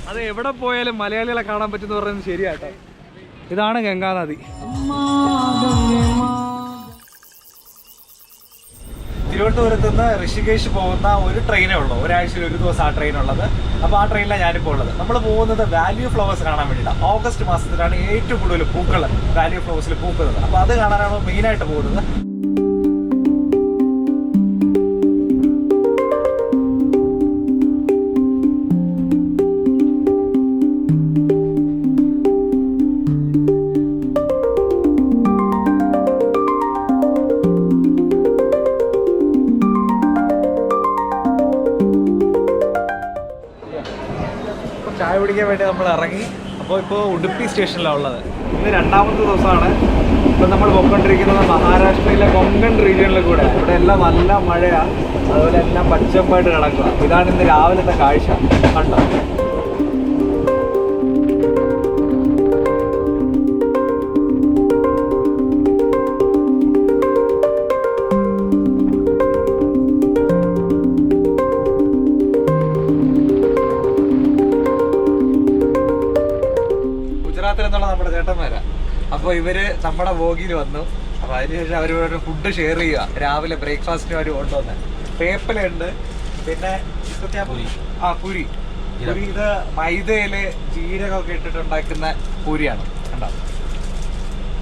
അത് എവിടെ പോയാലും മലയാളികളെ കാണാൻ പറ്റുമെന്ന് പറയുന്നത് ശരിയാട്ടോ. ഇതാണ് ഗംഗാനദി. തിരുവനന്തപുരത്ത് നിന്ന് ഋഷികേശ് പോകുന്ന ഒരു ട്രെയിനേ ഉള്ളൂ, ഒരാഴ്ചയിൽ ഒരു ദിവസം ആ ട്രെയിൻ ഉള്ളത്. അപ്പോൾ ആ ട്രെയിനിലാണ് ഞാനിപ്പോൾ ഉള്ളത്. നമ്മൾ പോകുന്നത് വാല്യൂ ഫ്ലവേഴ്സ് കാണാൻ വേണ്ടിയിട്ടാണ്. ഓഗസ്റ്റ് മാസത്തിലാണ് ഏറ്റവും കൂടുതൽ പൂക്കൾ വാല്യൂ ഫ്ലവേഴ്സിൽ പൂക്കുന്നത്. അപ്പോൾ അത് കാണാനാണ് മെയിനായിട്ട് പോകുന്നത്. ചായ കുടിക്കാൻ വേണ്ടി നമ്മൾ ഇറങ്ങി. അപ്പോൾ ഉടുപ്പി സ്റ്റേഷനിലാണ് ഉള്ളത്. ഇന്ന് രണ്ടാമത്തെ ദിവസമാണ്. ഇപ്പോൾ നമ്മൾ പോയിക്കൊണ്ടിരിക്കുന്നത് മഹാരാഷ്ട്രയിലെ കൊങ്കൺ റീജിയനിൽ കൂടെ. ഇവിടെ എല്ലാം നല്ല മഴയാണ്, അതുപോലെ എല്ലാം പച്ചപ്പായിട്ട് കിടക്കുക. ഇതാണ് ഇന്ന് രാവിലത്തെ കാഴ്ച. കണ്ടോ? ഗുജറാത്തിലെന്നുള്ള നമ്മുടെ ചേട്ടന്മാരാ. അപ്പോൾ ഇവര് നമ്മുടെ ബോഗിയിൽ വന്നു. അപ്പോൾ അതിനുശേഷം അവർ ഫുഡ് ഷെയർ ചെയ്യുക. രാവിലെ ബ്രേക്ക്ഫാസ്റ്റിന് അവർ കൊണ്ടുവന്ന് പേപ്പലുണ്ട്, പിന്നെ പൂരി. ഇത് മൈദയില് ജീരകമൊക്കെ ഇട്ടിട്ടുണ്ടാക്കുന്ന പൂരിയാണ്. കണ്ടോ?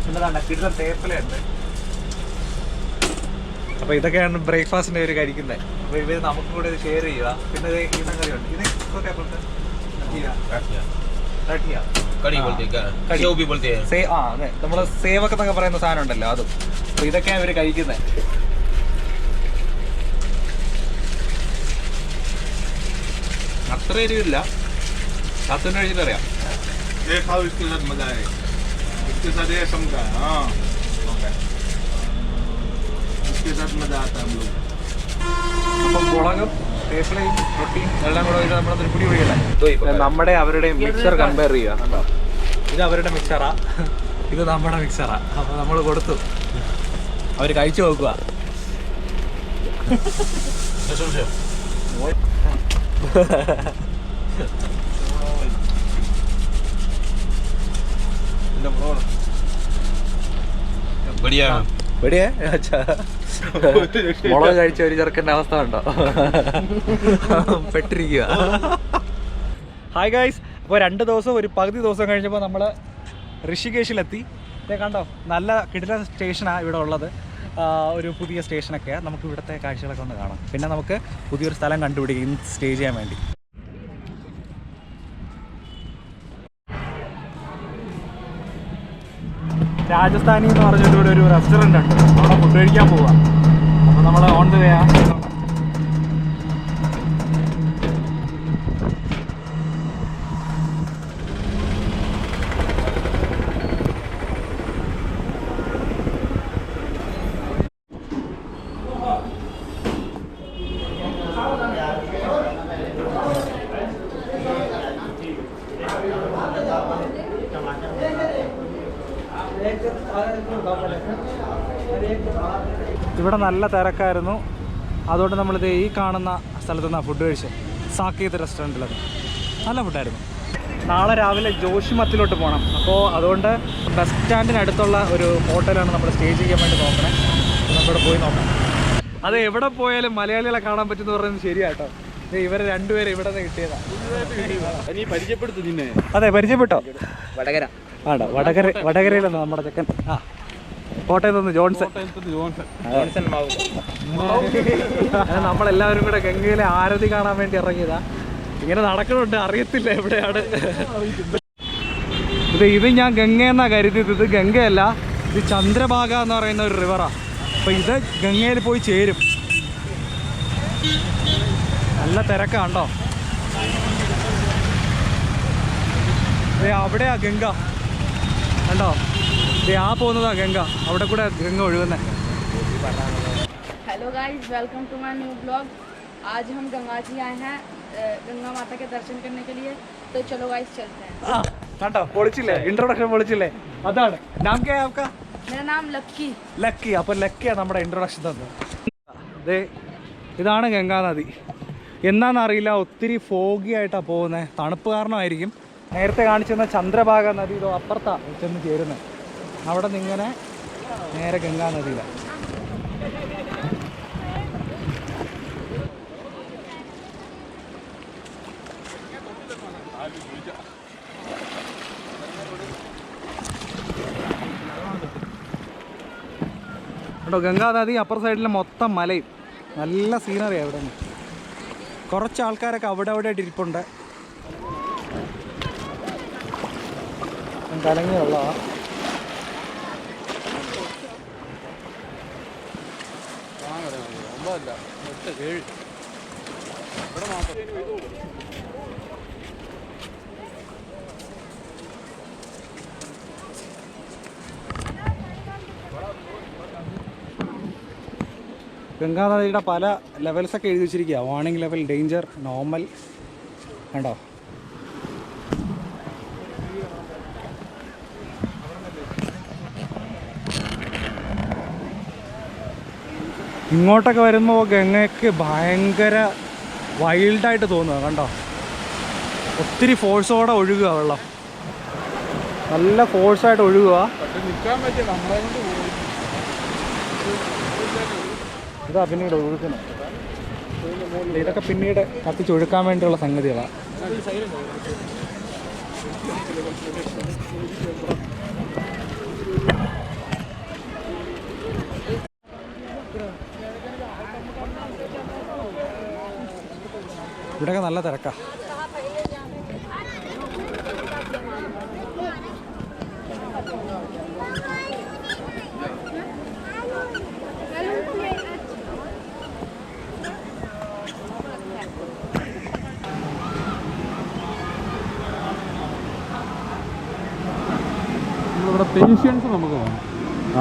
എന്നതാണ് കിട്ടുന്ന പേപ്പലുണ്ട്. അപ്പോൾ ഇതൊക്കെയാണ് ബ്രേക്ക്ഫാസ്റ്റിന് ഇവർ കഴിക്കുന്നത്. അപ്പോൾ ഇവർ നമുക്കും കൂടെ ഇത് ഷെയർ ചെയ്യുക. പിന്നെ ഈ സംഗതിയുണ്ട്, ഇത് നമ്മള് സേവക എന്നൊക്കെ പറയുന്ന സാധനം ഉണ്ടല്ലോ, അതും. അപ്പൊ ഇതൊക്കെയാണ് ഇവര് കഴിക്കുന്നത്. അത്ര എരിവില്ല, കാത്തുവിന് കഴിച്ചിട്ടറിയാം. അപ്പം മുളകും പേപ്പലയും റൊട്ടിയും എല്ലാം കൂടെ നമ്മളൊരു പിടി പിടിക്കല്ലേ. നമ്മുടെ അവരുടെ മിക്സർ കമ്പയർ ചെയ്യുക. ഇത് അവരുടെ മിക്സറാ, ഇത് നമ്മുടെ മിക്സറാ. അപ്പൊ നമ്മൾ കൊടുത്തു, അവര് കഴിച്ചു നോക്കുക. മുളക് കഴിച്ച ഒരു ചെറുക്കൻ്റെ അവസ്ഥ ഉണ്ടോ? പെട്ടിരിക്കുക. Hi guys. അപ്പോൾ 2 ദിവസം ഒരു പകുതി ദിവസം കഴിഞ്ഞപ്പോൾ നമ്മൾ ഋഷികേശിലെത്തി. കണ്ടോ, നല്ല കിടിലൻ സ്റ്റേഷനാണ് ഇവിടെ ഉള്ളത്. ഒരു പുതിയ സ്റ്റേഷനൊക്കെയാണ്. നമുക്ക് ഇവിടുത്തെ കാഴ്ചകളൊക്കെ ഒന്ന് കാണാം. പിന്നെ നമുക്ക് പുതിയൊരു സ്ഥലം കണ്ടുപിടിക്കും സ്റ്റേ ചെയ്യാൻ വേണ്ടി. രാജസ്ഥാനി എന്ന് പറഞ്ഞിട്ട് ഇവിടെ ഒരു റെസ്റ്റോറൻ്റ് ഉണ്ട്. അവിടെ ഫുഡ് കഴിക്കാൻ പോവാം. അപ്പോൾ നമ്മൾ ഓൺ ദ വേ ആണ്. ഇവിടെ നല്ല തിരക്കായിരുന്നു. അതുകൊണ്ട് നമ്മളിത് ഈ കാണുന്ന സ്ഥലത്ത് നിന്നാണ് ഫുഡ് കഴിച്ചത്. സാക്കേത് റെസ്റ്റോറൻറ്റിലത് നല്ല ഫുഡായിരുന്നു. നാളെ രാവിലെ ജോഷിമത്തിലോട്ട് പോകണം. അപ്പോൾ അതുകൊണ്ട് ബസ് സ്റ്റാൻഡിനടുത്തുള്ള ഒരു ഹോട്ടലാണ് നമ്മൾ സ്റ്റേ ചെയ്യാൻ വേണ്ടി നോക്കണേ. നമുക്കിവിടെ പോയി നോക്കാം. അത് എവിടെ പോയാലും മലയാളികളെ കാണാൻ പറ്റുമെന്ന് പറയുന്നത് ശരിയാട്ടോ. ഇവരെ രണ്ടുപേരും ഇവിടെ നിന്ന് കിട്ടിയതാണ്. പരിചയപ്പെടുത്തു നിന്നെ. അതെ, പരിചയപ്പെട്ടോ? വടകര ആണോ? വടകരയിലാണ് നമ്മുടെ ചെക്കൻ. കോട്ടയത്ത് നിന്ന് ജോൺസൺ. നമ്മളെല്ലാവരും കൂടെ ഗംഗയിലെ ആരതി കാണാൻ വേണ്ടി ഇറങ്ങിയതാ. ഇങ്ങനെ നടക്കണുണ്ട്, അറിയത്തില്ല എവിടെയാണ് ഇത്. ഞാൻ ഗംഗയെന്നാ കരുതിയത്. ഇത് ഗംഗയല്ല, ഇത് ചന്ദ്രഭാഗ എന്ന് പറയുന്ന ഒരു റിവറാ. അപ്പൊ ഇത് ഗംഗയിൽ പോയി ചേരും. നല്ല തിരക്കാണ്ടോ? അവിടെയാ ഗംഗ കണ്ടോ? ആ പോകുന്നതാ ഗംഗ. അവിടെ കൂടെ ഗംഗ ഒഴുകുന്നത്. Hello guys, welcome to my new blog. आज हम गंगा जी आए हैं गंगा माता के दर्शन करने के लिए, तो चलो गाइस चलते हैं। കണ്ടോ, പൊളിച്ചില്ലേ? ഇൻട്രോഡക്ഷൻ പൊളിച്ചില്ലേ? അതാണ്. നാം ക്യാ ഹൈ ആപ്കാ? मेरा नाम लक्की. ലക്കി. അപ്പോൾ ലക്കിയാണ് നമ്മുടെ ഇൻട്രോഡക്ഷൻ തന്നത്. ഇതാണ് ഗംഗാനദി. എന്നാണെന്നറിയില്ല, ഒത്തിരി ഫോഗി ആയിട്ടാണ് പോകുന്നത്. തണുപ്പ് കാരണമായിരിക്കും. നേരത്തെ കാണിച്ചിരുന്ന ചന്ദ്രഭാഗ നദി ഇതോ അപ്പുറത്താണ് ചെന്ന് ചേരുന്നത്. അവിടെ നിന്ന് ഇങ്ങനെ നേരെ ഗംഗാ നദിയിലാണ്. കേട്ടോ, ഗംഗാ നദി അപ്പുറ സൈഡിൽ മൊത്തം മലയും നല്ല സീനറിയാണ്. അവിടെ നിന്ന് കുറച്ച് ആൾക്കാരൊക്കെ അവിടെ ആയിട്ട് ഇരിപ്പുണ്ട്. കലങ്ങിയുള്ള ഗംഗാനദിയുടെ പല ലെവൽസൊക്കെ എഴുതി വെച്ചിരിക്കുക. Warning level, danger, normal. കണ്ടോ, ഇങ്ങോട്ടൊക്കെ വരുമ്പോൾ ഗംഗയ്ക്ക് ഭയങ്കര വൈൽഡായിട്ട് തോന്നുക. കണ്ടോ, ഒത്തിരി ഫോഴ്സോടെ ഒഴുകുക വെള്ളം, നല്ല ഫോഴ്സായിട്ട് ഒഴുകുക. ഇതാ പിന്നീട് ഒഴുക്കുന്നത്. ഇതൊക്കെ പിന്നീട് കത്തിച്ചൊഴുക്കാൻ വേണ്ടിയുള്ള സംഗതികളാണ്. ഇവിടെയൊക്കെ നല്ല തിരക്കാ. ഇവിടെ പേഷ്യൻസ് നമുക്ക് വേണം.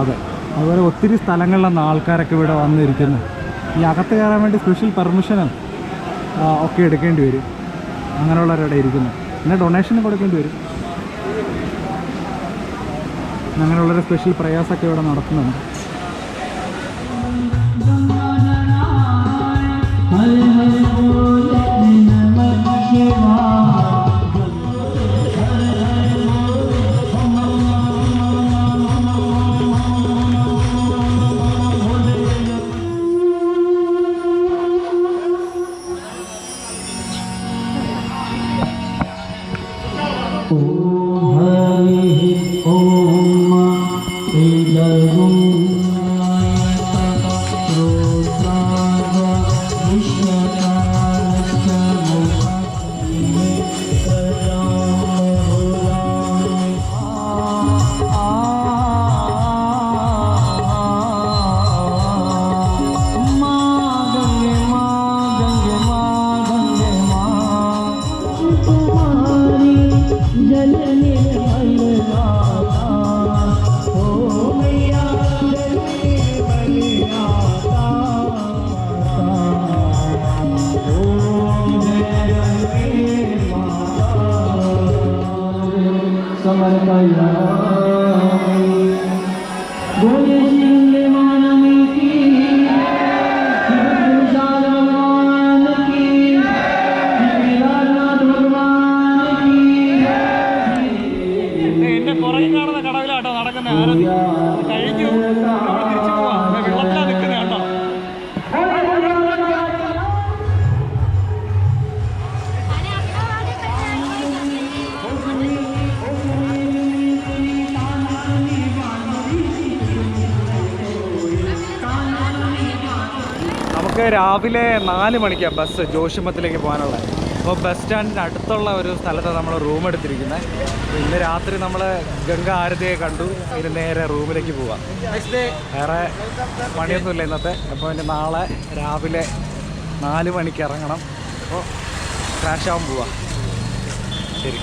അതെ, അതുപോലെ ഒത്തിരി സ്ഥലങ്ങളിൽ നിന്ന് ആൾക്കാരൊക്കെ ഇവിടെ വന്നിരിക്കുന്നു. ഈ അകത്ത് കയറാൻ വേണ്ടി സ്പെഷ്യൽ പെർമിഷനും ഒക്കെ എടുക്കേണ്ടി വരും. അങ്ങനെയുള്ളവരവിടെ ഇരിക്കുന്നു. പിന്നെ ഡൊണേഷൻ കൊടുക്കേണ്ടി വരും. അങ്ങനെയുള്ളൊരു സ്പെഷ്യൽ പ്രയാസമൊക്കെ ഇവിടെ നടത്തുന്നുണ്ട്. എന്റെ പുറകിൽ കാണുന്ന കടവിലാട്ടോ നടക്കുന്നത്. കഴിഞ്ഞു, തിരിച്ചു പോവാ. വെള്ളത്തിലാ നിൽക്കുന്നത് കേട്ടോ. നമുക്ക് രാവിലെ 4 മണിക്കാണ് ബസ് ജോഷിമത്തിലേക്ക് പോകാനുള്ളത്. അപ്പോൾ ബസ് സ്റ്റാൻഡിന് അടുത്തുള്ള ഒരു സ്ഥലത്താണ് നമ്മൾ റൂം എടുത്തിരിക്കുന്നത്. ഇന്ന് രാത്രി നമ്മൾ ഗംഗ ആരതിയെ കണ്ടു. ഇതിന് നേരെ റൂമിലേക്ക് പോവാം. വേറെ പണിയൊന്നുമില്ല ഇന്നത്തെ. അപ്പോൾ ഇനി നാളെ രാവിലെ 4 മണിക്ക് ഇറങ്ങണം. അപ്പോൾ ക്രാഷ് ആവാൻ പോവാം. ശരി.